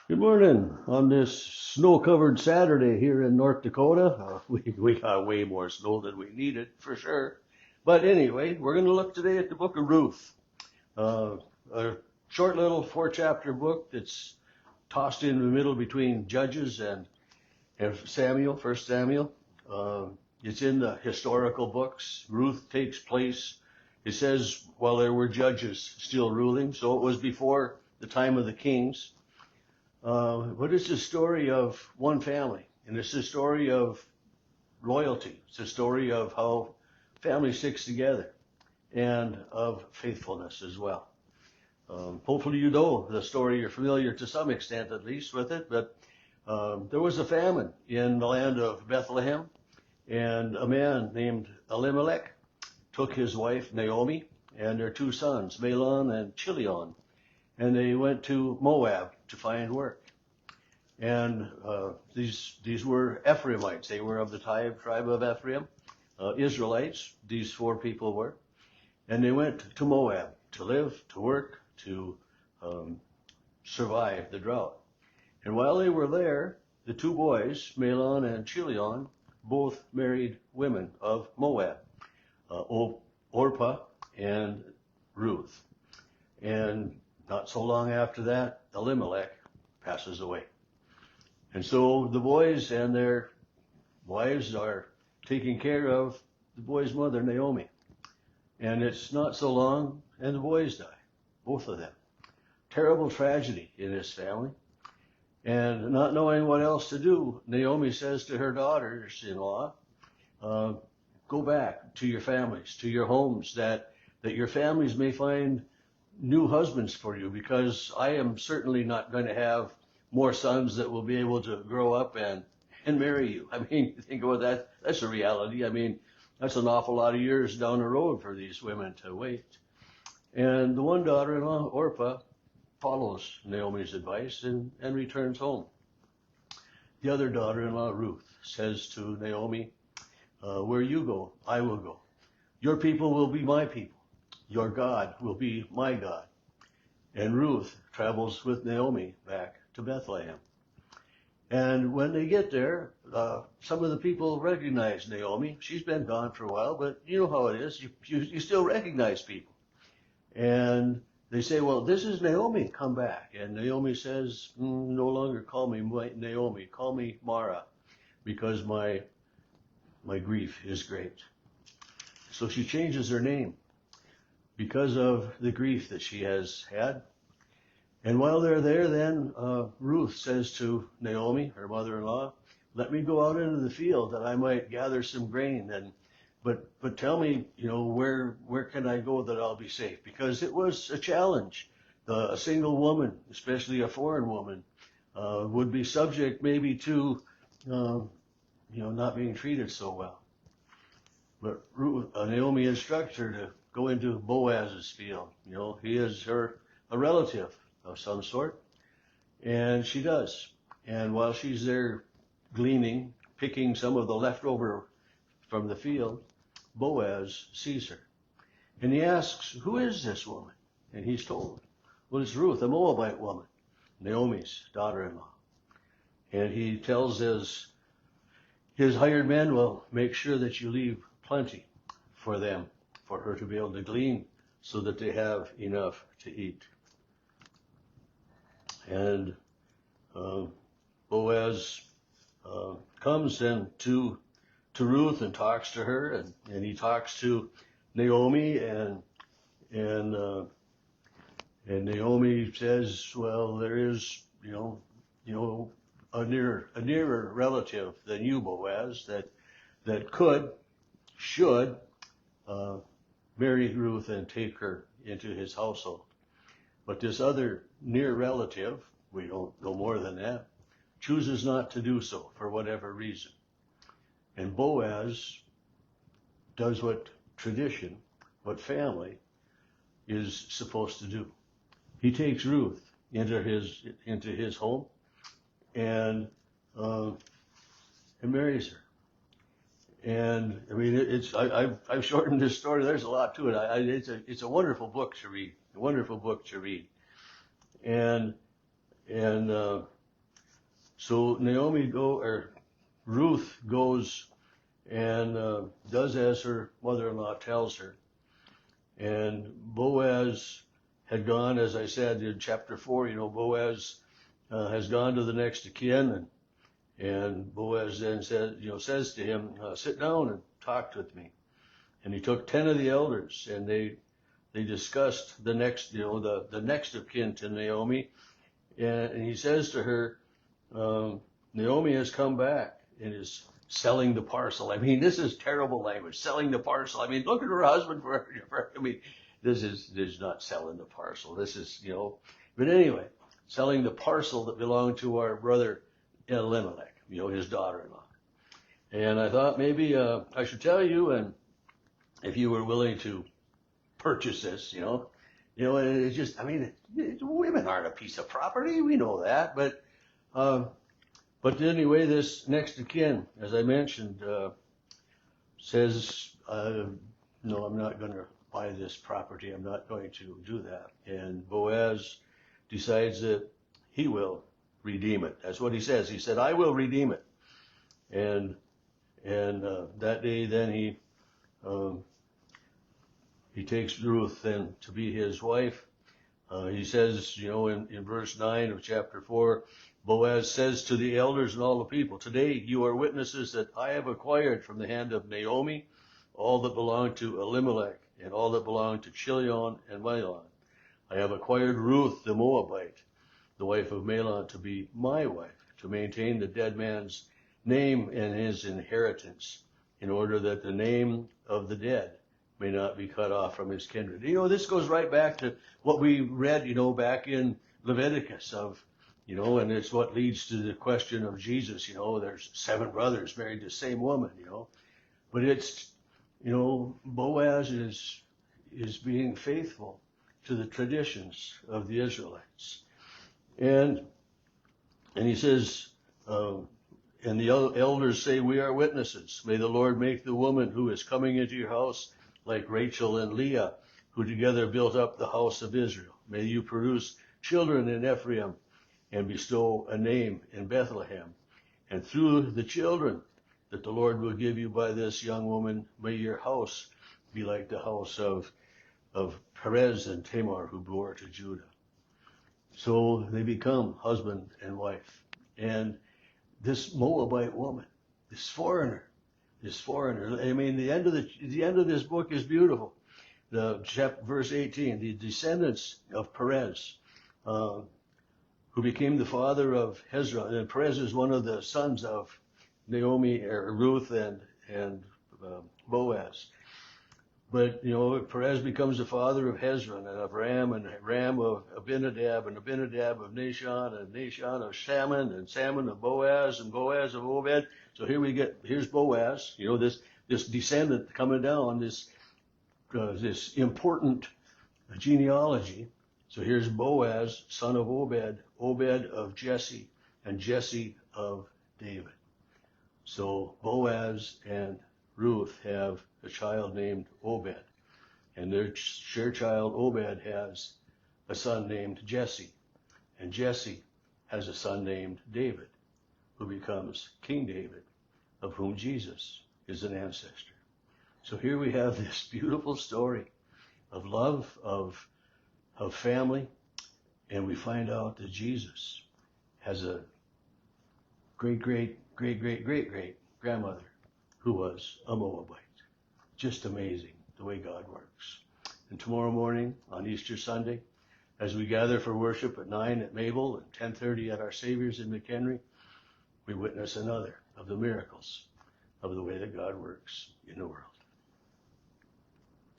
Good morning on this snow-covered Saturday here in North Dakota. We got way more snow than we needed for sure. But anyway, we're going to look today at the book of Ruth, uh, a short little four-chapter book that's tossed in the middle between Judges and Samuel, First Samuel. It's in the historical books. Ruth takes place, it says, while there were judges still ruling, so it was before the time of the kings. But it's a story of one family, and it's a story of loyalty. It's a story of how family sticks together and of faithfulness as well. Hopefully you know the story, you're familiar to some extent at least with it, but there was a famine in the land of Bethlehem, and a man named Elimelech took his wife Naomi and their two sons, Mahlon and Chilion, and they went to Moab to find work. And these were Ephraimites. They were of the tribe of Ephraim, Israelites. These four people were, and they went to Moab to live, to work, to survive the drought. And while they were there, the two boys, Mahlon and Chilion, both married women of Moab, Orpah and Ruth. And not so long after that, Elimelech passes away. And so the boys and their wives are taking care of the boy's mother, Naomi. And it's not so long, and the boys die, both of them. Terrible tragedy in this family. And not knowing what else to do, Naomi says to her daughters-in-law, go back to your families, to your homes, that your families may find new husbands for you, because I am certainly not going to have more sons that will be able to grow up and marry you. I mean, think about that. That's a reality. I mean, that's an awful lot of years down the road for these women to wait. And the one daughter-in-law, Orpah, follows Naomi's advice and returns home. The other daughter-in-law, Ruth, says to Naomi, where you go, I will go. Your people will be my people. Your God will be my God. And Ruth travels with Naomi back to Bethlehem. And when they get there, some of the people recognize Naomi. She's been gone for a while, but you know how it is. You still recognize people. And they say, well, this is Naomi, come back. And Naomi says, no longer call me Naomi, call me Mara, because my grief is great. So she changes her name because of the grief that she has had. And while they're there, then Ruth says to Naomi, her mother-in-law, let me go out into the field that I might gather some grain. But tell me, where can I go that I'll be safe? Because it was a challenge. A single woman, especially a foreign woman, would be subject maybe to, not being treated so well. But Naomi instructs her to go into Boaz's field. He is a relative of some sort, and she does. And while she's there gleaning, picking some of the leftover from the field, Boaz sees her. And he asks, who is this woman? And he's told, well, it's Ruth, a Moabite woman, Naomi's daughter-in-law. And he tells his hired men, well, make sure that you leave plenty for them, for her to be able to glean so that they have enough to eat. And Boaz comes then to Ruth and talks to her, and he talks to Naomi, and Naomi says, well, there is, a nearer relative than you, Boaz, that should marry Ruth and take her into his household. But this other near relative, we don't know more than that, chooses not to do so for whatever reason. And Boaz does what tradition, what family is supposed to do. He takes Ruth into his home and marries her. And I mean, I've shortened this story. There's a lot to it. It's a wonderful book to read. A wonderful book to read. And So Ruth goes and does as her mother-in-law tells her. And Boaz had gone, as I said in chapter 4, Boaz has gone to the next of kin, and Boaz then says to him, sit down and talk with me. And he took 10 of the elders, and they discussed the next, the next of kin to Naomi. And he says to her, Naomi has come back and is selling the parcel. I mean, this is terrible language, selling the parcel. I mean, look at her husband I mean, this is not selling the parcel. This is, but anyway, selling the parcel that belonged to our brother Elimelech, his daughter-in-law. And I thought maybe I should tell you, and if you were willing to purchase this, and it's just, I mean, women aren't a piece of property. We know that, but anyway, this next of kin, as I mentioned, says, no, I'm not going to buy this property. I'm not going to do that. And Boaz decides that he will redeem it. That's what he says. He said, I will redeem it. And that day, then he takes Ruth then to be his wife. He says, in verse 9 of chapter 4, Boaz says to the elders and all the people, today you are witnesses that I have acquired from the hand of Naomi all that belonged to Elimelech and all that belonged to Chilion and Mahlon. I have acquired Ruth the Moabite, the wife of Mahlon, to be my wife, to maintain the dead man's name and his inheritance, in order that the name of the dead may not be cut off from his kindred. This goes right back to what we read, back in Leviticus and it's what leads to the question of Jesus. There's 7 brothers married to the same woman, but it's, Boaz is being faithful to the traditions of the Israelites. And he says, and the elders say, we are witnesses. May the Lord make the woman who is coming into your house like Rachel and Leah, who together built up the house of Israel. May you produce children in Ephraim and bestow a name in Bethlehem. And through the children that the Lord will give you by this young woman, may your house be like the house of Perez and Tamar, who bore to Judah. So they become husband and wife. And this Moabite woman, this foreigner, I mean, the end of this book is beautiful. Verse 18, the descendants of Perez, who became the father of Hezron. And Perez is one of the sons of Naomi, or Ruth, and Boaz. But, Perez becomes the father of Hezron, and of Ram, and Ram of Abinadab, and Abinadab of Nahshon, and Nahshon of Salmon, and Salmon of Boaz, and Boaz of Obed. So here's Boaz, this descendant coming down, this important genealogy. So here's Boaz, son of Obed, Obed of Jesse, and Jesse of David. So Boaz and Ruth have a child named Obed, and their child Obed has a son named Jesse, and Jesse has a son named David, who becomes King David, of whom Jesus is an ancestor. So here we have this beautiful story of love, of family, and we find out that Jesus has a great grandmother who was a Moabite. Just amazing the way God works. And tomorrow morning on Easter Sunday, as we gather for worship at 9 at Mabel and 10:30 at Our Savior's in McHenry, we witness another of the miracles of the way that God works in the world.